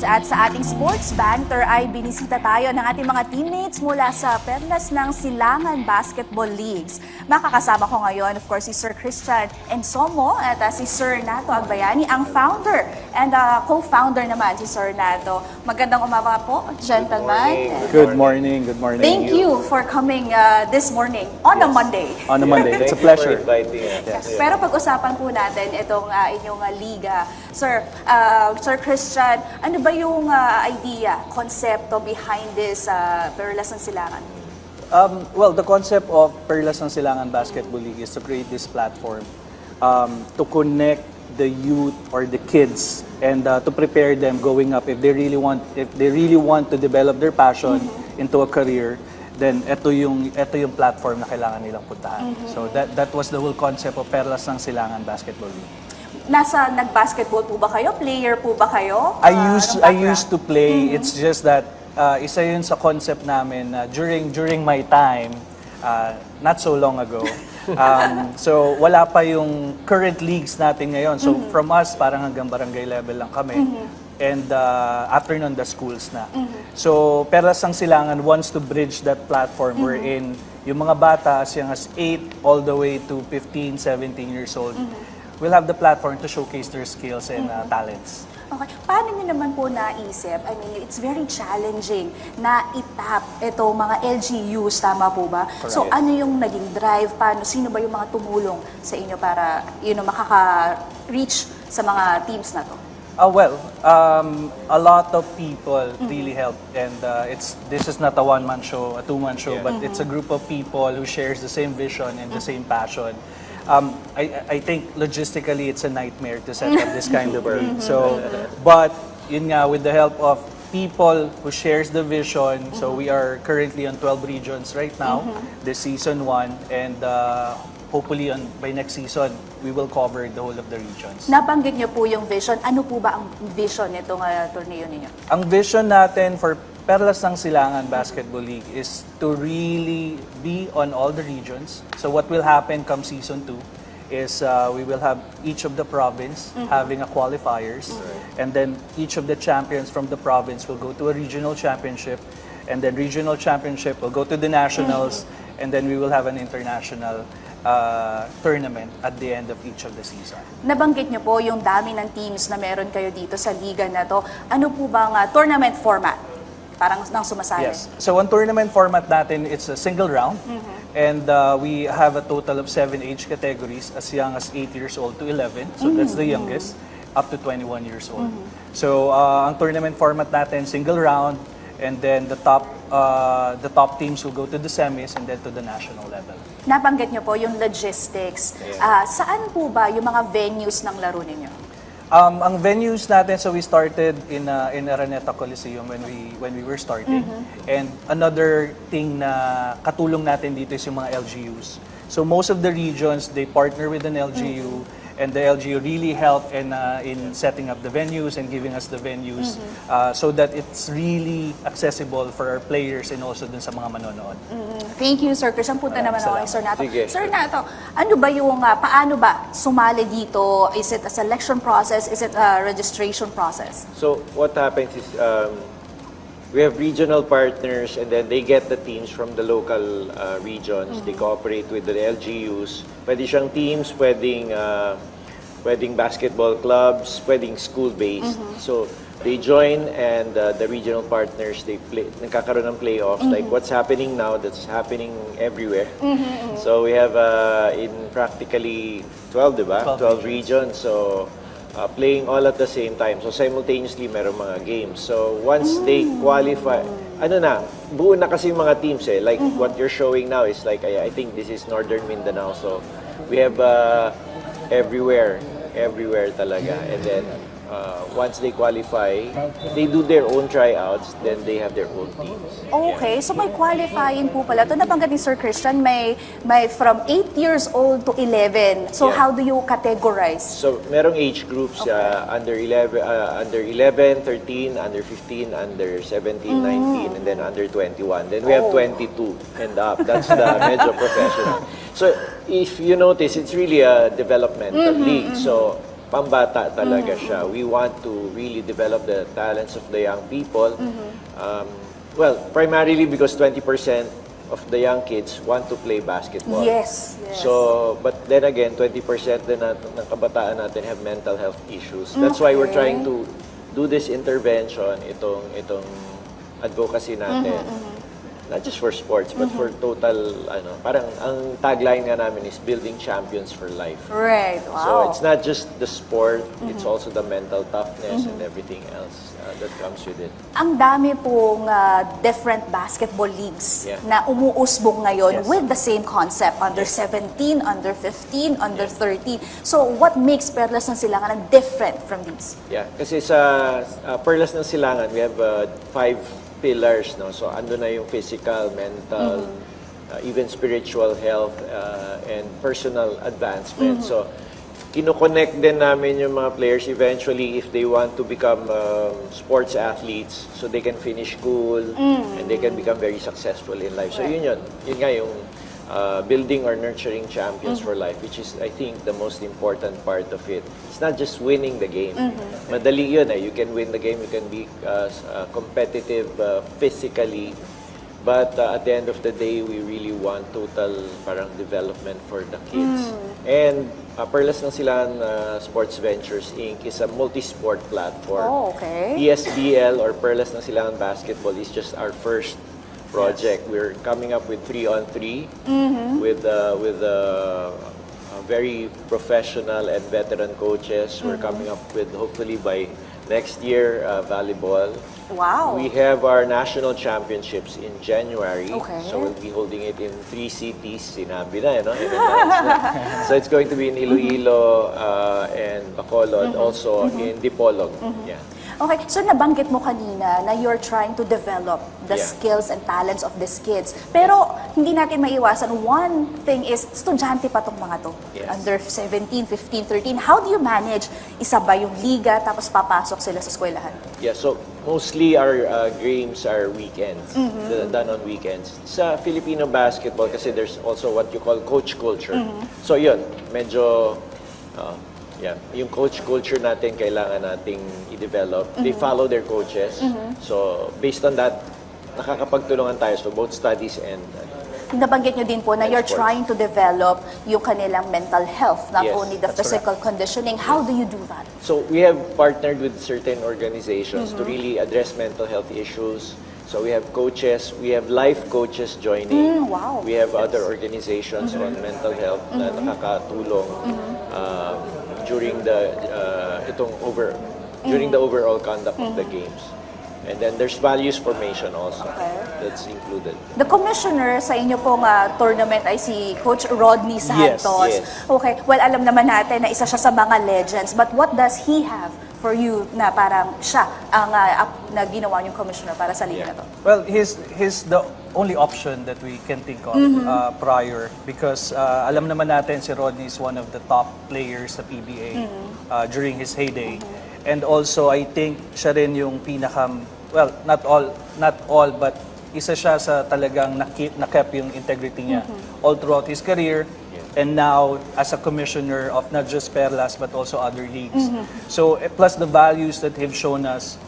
At sa ating sports banter ay binisita tayo ng ating mga teammates mula sa Perlas ng Silangan Basketball Leagues. Makakasama ko ngayon, of course, si Sir Christian Ensomo at si Sir Nato Agbayani, ang founder and co-founder naman si Sir Nato. Magandang umaga po, gentlemen. Good morning. Good morning. Thank you for coming this morning on a Monday. On a Monday. It's a pleasure. Yes. Pero pag-usapan po natin itong inyong liga. Sir Christian, ano ba yung idea, konsepto behind this Perlas ng Silangan? Well, the concept of Perlas ng Silangan Basketball League is to create this platform to connect the youth or the kids and to prepare them going up if they really want to develop their passion into a career. Then ito yung platform na kailangan nilang puntahan. So that was the whole concept of Perlas ng Silangan Basketball League. Nag-basketball po ba kayo? Player po ba kayo? I used to play. It's just that isa yun sa concept namin during my time, not so long ago. So wala pa yung current leagues natin ngayon. So from us, parang hanggang barangay level lang kami. And after nun, the schools na. So Perlas ng Silangan wants to bridge that platform wherein yung mga bata as young as 8 all the way to 15, 17 years old will have the platform to showcase their skills and talents. Okay. Paano niyo naman po naisip? I mean, it's very challenging na itap ito mga LGUs, tama po ba? Correct. So ano yung naging drive? Sino ba yung mga tumulong sa inyo para makaka-reach sa mga teams na to? Well, a lot of people really helped, and this is not a one-man show, a two-man show, but it's a group of people who shares the same vision and the same passion. I think logistically it's a nightmare to set up this kind of league. So, but yun nga, with the help of people who shares the vision, so we are currently on 12 regions right now, this season 1, and hopefully by next season, we will cover the whole of the regions. Nabanggit niyo po yung vision. Ano po ba ang vision nitong torneo ninyo? Ang vision natin for Perlas ng Silangan Basketball League is to really be on all the regions. So what will happen come season 2 is we will have each of the province having a qualifiers, and then each of the champions from the province will go to a regional championship, and then regional championship will go to the nationals, and then we will have an international tournament at the end of each of the season. Nabanggit niyo po yung dami ng teams na meron kayo dito sa liga na to. Ano po bang tournament format? Parang nang sumasali. Yes. So ang tournament format natin, it's a single round, and we have a total of 7 age categories as young as 8 years old to 11. So that's the youngest, up to 21 years old. So ang tournament format natin, single round, and then the top teams will go to the semis and then to the national level. Nabanggit niyo po yung logistics. Saan po ba yung mga venues ng laro ninyo? Ang venues natin, so we started in Araneta Coliseum when we were starting. And another thing na katulong natin dito is yung mga LGUs. So most of the regions, they partner with an LGU, and the LGU really helped in setting up the venues and giving us the venues so that it's really accessible for our players and also dun sa mga manonood. Thank you, Sir Chris. Ang punta naman ako kay Sir Nato. Sige. Sir Nato, ano ba yung, paano ba sumali dito? Is it a selection process? Is it a registration process? So what happens is we have regional partners, and then they get the teams from the local regions. They cooperate with the LGUs. Pwede siyang teams, pwedeng basketball clubs, pwedeng school-based. So they join, and the regional partners, they play, nagkakaroon ng playoffs. Like what's happening now, that's happening everywhere. So we have in practically 12, di ba? 12 regions. So playing all at the same time. So simultaneously meron mga games. So once they qualify, buo na kasi yung mga teams eh. Like what you're showing now is like, I think this is Northern Mindanao. So we have everywhere talaga. And then once they qualify, they do their own tryouts, then they have their own teams. Okay, so may qualifying po pala. Ito nabanggit ni Sir Christian, may from 8 years old to 11. So Yeah. how do you categorize? So merong age groups, under 11, 13, under 15, under 17, 19, and then under 21. Then we have 22 and up. That's the medyo professional. So if you notice, it's really a developmental league. So pambata talaga siya. We want to really develop the talents of the young people. Well, primarily because 20% of the young kids want to play basketball. Yes. So, but then again, 20% din ng kabataan natin have mental health issues. That's why we're trying to do this intervention, itong advocacy natin. Not just for sports, but for total, parang ang tagline nga namin is building champions for life. Right. So Wow. it's not just the sport, it's also the mental toughness and everything else that comes with it. Ang dami pong different basketball leagues Yeah. na umuusbong ngayon Yes. with the same concept, under 17, under 15, under 13. So what makes Perlas ng Silangan different from these? Yeah, kasi sa Perlas ng Silangan, we have 5 pillars, no? So ando na yung physical, mental, even spiritual health and personal advancement. So kinoconnect din namin yung mga players eventually if they want to become sports athletes so they can finish school and they can become very successful in life. So yun nga yung building or nurturing champions for life, which is, I think, the most important part of it. It's not just winning the game. Madali yun eh. You can win the game, you can be competitive physically, but at the end of the day, we really want total parang development for the kids. And Perlas ng Silangan Sports Ventures Inc. is a multi-sport platform. Oh, okay. PSBL or Perlas ng Silangan Basketball is just our first project. We're coming up with 3-on-3 with very professional and veteran coaches. We're coming up with, hopefully by next year, volleyball. Wow. We have our national championships in January. Okay. So we'll be holding it in 3 cities. Sinabi na, in-announce na. So it's going to be in Iloilo and Bacolod, also in Dipolog. Yeah. Okay, so nabanggit mo kanina na you're trying to develop the Yeah. skills and talents of these kids. Pero hindi natin maiwasan, one thing is, estudyante pa tong mga to. Yes. Under 17, 15, 13. How do you manage isabay yung liga tapos papasok sila sa eskwelahan? Yeah, so mostly our games are weekends, done on weekends. Sa Filipino basketball, kasi there's also what you call coach culture. So yun, medyo, yung coach culture natin, kailangan nating i-develop. They follow their coaches. So based on that, nakakapagtulungan tayo. So both studies and Nabanggit nyo din po na you're sports. trying to develop yung kanilang mental health, not Yes, only the that's physical conditioning. How do you do that? So we have partnered with certain organizations to really address mental health issues. So we have coaches, we have life coaches joining. Wow. We have other organizations on mental health na nakakatulong during the during the overall conduct of the games. And then there's values formation also that's included. The commissioner sa inyo pong tournament ay si Coach Rodney Santos. yes. Okay, well alam naman natin na isa siya sa mga legends, but what does he have for you na parang siya ang na ginawa niyong commissioner para sa liga na to? Well, he's the only option that we can think of prior because alam naman natin si Rodney is one of the top players sa PBA during his heyday. And also, I think siya rin yung well, not all, but isa siya sa talagang na-kept yung integrity niya all throughout his career. And now, as a commissioner of not just Perlas, but also other leagues. So, plus the values that he've shown us,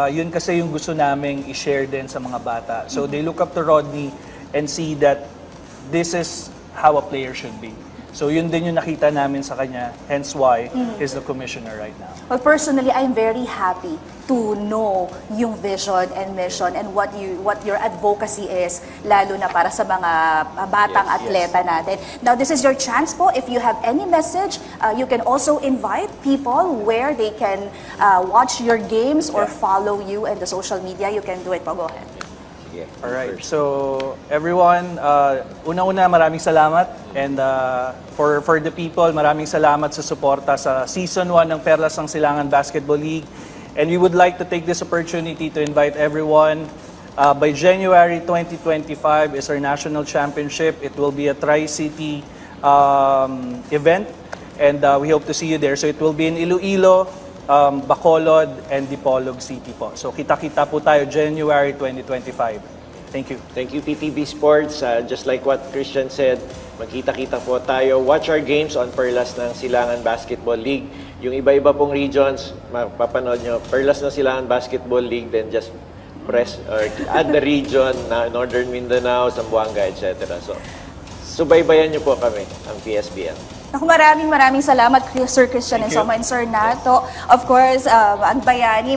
yun kasi yung gusto naming i-share din sa mga bata. So, they look up to Rodney and see that this is how a player should be. So yun din yung nakita namin sa kanya, hence why he's the commissioner right now. Well, personally, I'm very happy to know yung vision and mission and what your advocacy is, lalo na para sa mga batang Yes, atleta natin. Now, this is your chance po. If you have any message, you can also invite people where they can watch your games or follow you in the social media. You can do it po. Go ahead. Yeah. Alright, so everyone, una-una maraming salamat and for the people, maraming salamat sa suporta sa Season 1 ng Perlas ng Silangan Basketball League. And we would like to take this opportunity to invite everyone. By January 2025 is our national championship. It will be a Tri-City event and we hope to see you there. So it will be in Iloilo, Bacolod, and Dipolog City po. So kita-kita po tayo January 2025. Thank you. Thank you, PTB Sports. Just like what Christian said, magkita-kita po tayo. Watch our games on Perlas ng Silangan Basketball League. yung iba-iba pong regions, mapapanood nyo, Perlas ng Silangan Basketball League, then just press or add the region na Northern Mindanao, Zamboanga, etc. So, subaybayan nyo po kami, ang PSBL. Naku, maraming salamat, Sir Christian and Thank you. Somo and Sir Nato. Of course, ang bayani,